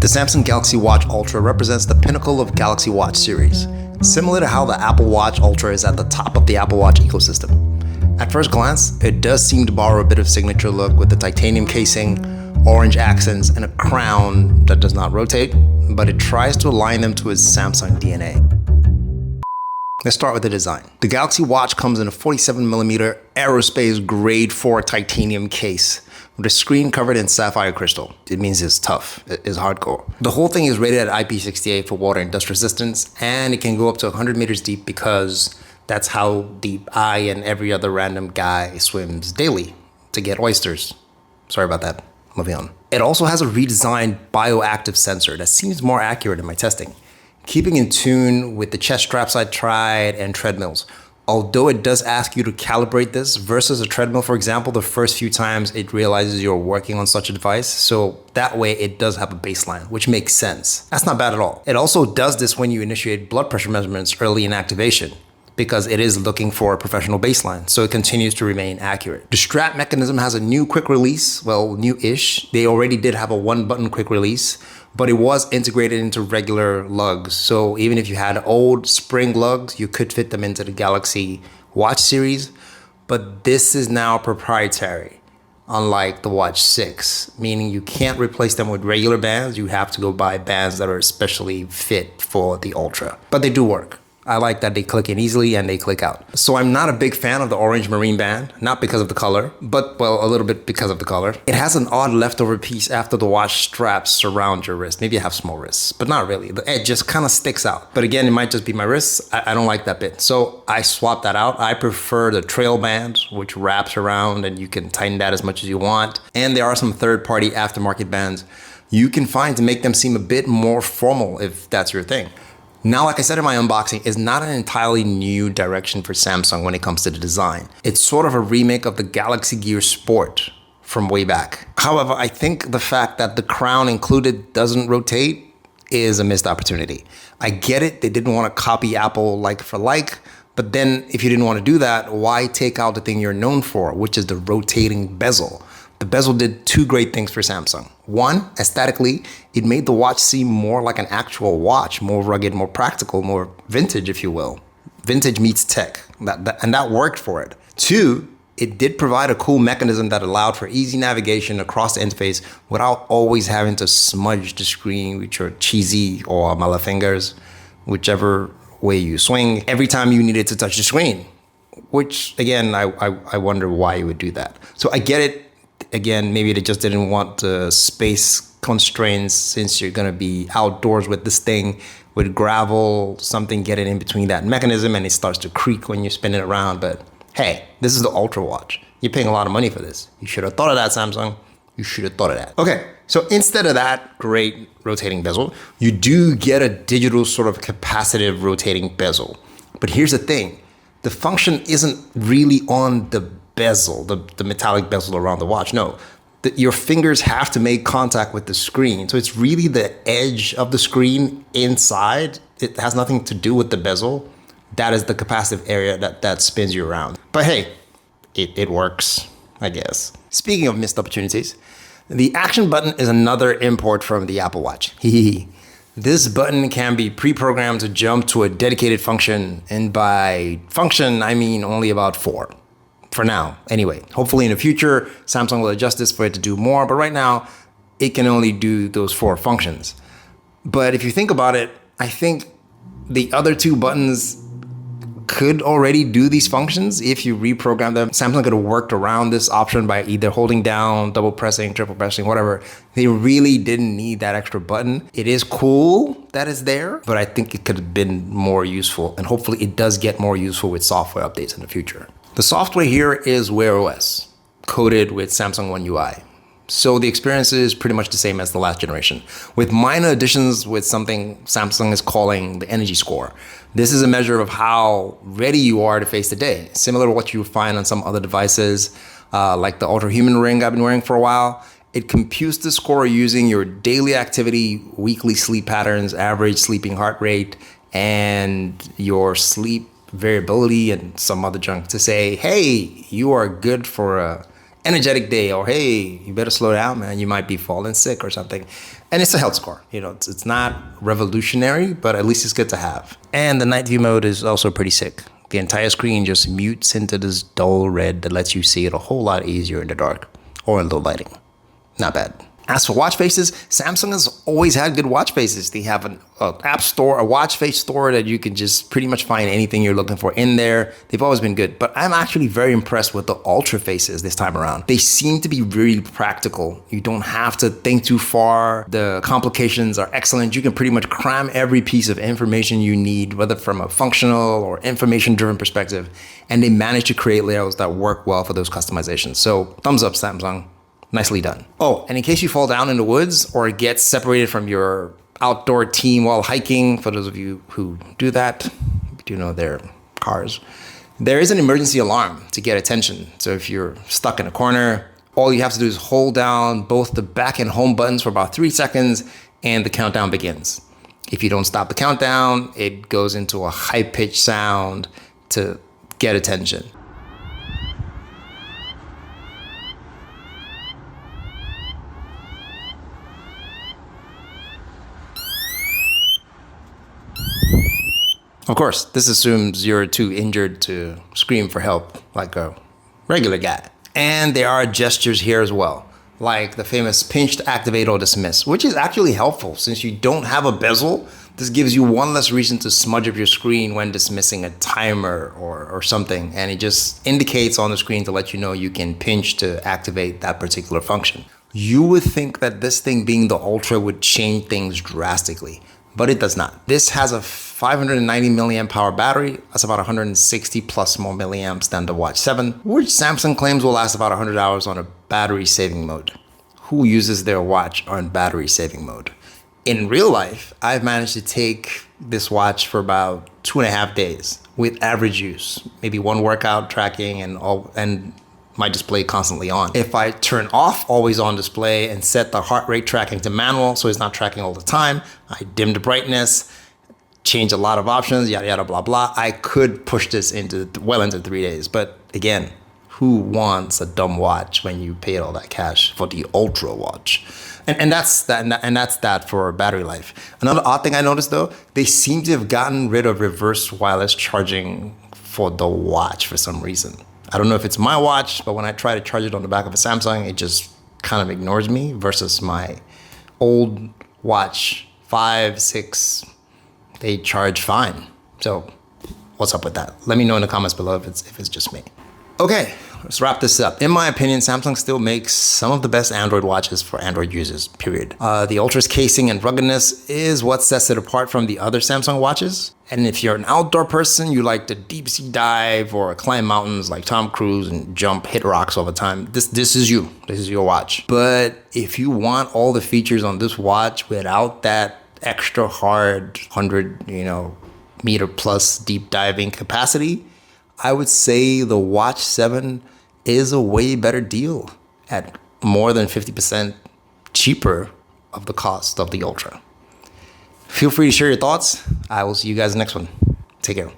The Samsung Galaxy Watch Ultra represents the pinnacle of Galaxy Watch series, similar to how the Apple Watch Ultra is at the top of the Apple Watch ecosystem. At first glance, it does seem to borrow a bit of signature look with the titanium casing, orange accents, and a crown that does not rotate, but it tries to align them to its Samsung DNA. Let's start with the design. The Galaxy Watch comes in a 47mm aerospace grade 4 titanium case with a screen covered in sapphire crystal. It means it's tough, it's hardcore. The whole thing is rated at IP68 for water and dust resistance, and it can go up to 100 meters deep because that's how deep I and every other random guy swims daily to get oysters. Sorry about that, moving on. It also has a redesigned bioactive sensor that seems more accurate in my testing, keeping in tune with the chest straps I tried and treadmills. Although it does ask you to calibrate this versus a treadmill, for example, the first few times it realizes you're working on such a device. So that way it does have a baseline, which makes sense. That's not bad at all. It also does this when you initiate blood pressure measurements early in activation, because it is looking for a professional baseline, so it continues to remain accurate. The strap mechanism has a new quick release, well, new-ish. They already did have a one-button quick release, but it was integrated into regular lugs. So even if you had old spring lugs, you could fit them into the Galaxy Watch series, but this is now proprietary, unlike the Watch 6, meaning you can't replace them with regular bands. You have to go buy bands that are especially fit for the Ultra, but they do work. I like that they click in easily and they click out. So I'm not a big fan of the orange marine band, not because of the color, but well, a little bit because of the color. It has an odd leftover piece after the watch straps surround your wrist. Maybe I have small wrists, but not really. The edge just kind of sticks out. But again, it might just be my wrists. I don't like that bit. So I swapped that out. I prefer the trail band, which wraps around and you can tighten that as much as you want. And there are some third-party aftermarket bands you can find to make them seem a bit more formal if that's your thing. Now, like I said in my unboxing, it's not an entirely new direction for Samsung when it comes to the design. It's sort of a remake of the Galaxy Gear Sport from way back. However, I think the fact that the crown included doesn't rotate is a missed opportunity. I get it, they didn't want to copy Apple like for like, but then if you didn't want to do that, why take out the thing you're known for, which is the rotating bezel? The bezel did two great things for Samsung. One, aesthetically, it made the watch seem more like an actual watch, more rugged, more practical, more vintage, if you will. Vintage meets tech, and that worked for it. Two, it did provide a cool mechanism that allowed for easy navigation across the interface without always having to smudge the screen with your cheesy or mallet fingers, whichever way you swing, every time you needed to touch the screen. Which, again, I wonder why you would do that. So I get it. Again, maybe they just didn't want the space constraints since you're gonna be outdoors with this thing with gravel, something getting in between that mechanism and it starts to creak when you spin it around. But hey, this is the Ultra watch. You're paying a lot of money for this. You should have thought of that, Samsung. You should have thought of that. Okay, so instead of that great rotating bezel, you do get a digital sort of capacitive rotating bezel. But here's the thing, the function isn't really on the bezel, the metallic bezel around the watch. No, your fingers have to make contact with the screen. So it's really the edge of the screen inside. It has nothing to do with the bezel. That is the capacitive area that spins you around. But hey, it works, I guess. Speaking of missed opportunities, the action button is another import from the Apple Watch. This button can be pre-programmed to jump to a dedicated function. And by function, I mean only about 4. For now, anyway. Hopefully in the future, Samsung will adjust this for it to do more, but right now, it can only do those 4 functions. But if you think about it, I think the other 2 buttons could already do these functions if you reprogram them. Samsung could have worked around this option by either holding down, double pressing, triple pressing, whatever. They really didn't need that extra button. It is cool that it's there, but I think it could have been more useful, and hopefully it does get more useful with software updates in the future. The software here is Wear OS, coded with Samsung One UI. So the experience is pretty much the same as the last generation, with minor additions with something Samsung is calling the energy score. This is a measure of how ready you are to face the day, similar to what you would find on some other devices, like the Ultra Human Ring I've been wearing for a while. It computes the score using your daily activity, weekly sleep patterns, average sleeping heart rate, and your sleep variability and some other junk to say, hey, you are good for a energetic day, or hey, you better slow down, man, you might be falling sick or something. And it's a health score. It's not revolutionary, but at least it's good to have. And the night view mode is also pretty sick. The entire screen just mutes into this dull red that lets you see it a whole lot easier in the dark or in low lighting. Not bad. As for watch faces, Samsung has always had good watch faces. They have an app store, a watch face store that you can just pretty much find anything you're looking for in there. They've always been good, but I'm actually very impressed with the Ultra faces this time around. They seem to be really practical. You don't have to think too far. The complications are excellent. You can pretty much cram every piece of information you need, whether from a functional or information-driven perspective, and they manage to create layouts that work well for those customizations. So thumbs up, Samsung. Nicely done. Oh, and in case you fall down in the woods or get separated from your outdoor team while hiking, for those of you who do that, you do know their cars, there is an emergency alarm to get attention. So if you're stuck in a corner, all you have to do is hold down both the back and home buttons for about 3 seconds and the countdown begins. If you don't stop the countdown, it goes into a high-pitched sound to get attention. Of course, this assumes you're too injured to scream for help like a regular guy. And there are gestures here as well, like the famous pinch to activate or dismiss, which is actually helpful since you don't have a bezel. This gives you one less reason to smudge up your screen when dismissing a timer or something. And it just indicates on the screen to let you know you can pinch to activate that particular function. You would think that this thing being the Ultra would change things drastically, but it does not. This has a 590 milliamp hour battery. That's about 160 plus more milliamps than the Watch 7, which Samsung claims will last about 100 hours on a battery saving mode. Who uses their watch on battery saving mode? In real life, I've managed to take this watch for about 2.5 days with average use, maybe one workout tracking and my display constantly on. If I turn off always on display and set the heart rate tracking to manual so it's not tracking all the time, I dim the brightness, change a lot of options, yada, yada, blah, blah, I could push this well into 3 days. But again, who wants a dumb watch when you paid all that cash for the Ultra watch? And that's that for battery life. Another odd thing I noticed though, they seem to have gotten rid of reverse wireless charging for the watch for some reason. I don't know if it's my watch, but when I try to charge it on the back of a Samsung, it just kind of ignores me versus my old watch 5, 6, they charge fine. So what's up with that? Let me know in the comments below if it's just me. Okay, let's wrap this up. In my opinion, Samsung still makes some of the best Android watches for Android users, period. The Ultra's casing and ruggedness is what sets it apart from the other Samsung watches. And if you're an outdoor person, you like to deep sea dive or climb mountains like Tom Cruise and hit rocks all the time, this is you. This is your watch. But if you want all the features on this watch without that extra hard 100, meter plus deep diving capacity, I would say the Watch 7 is a way better deal at more than 50% cheaper of the cost of the Ultra. Feel free to share your thoughts. I will see you guys next one. Take care.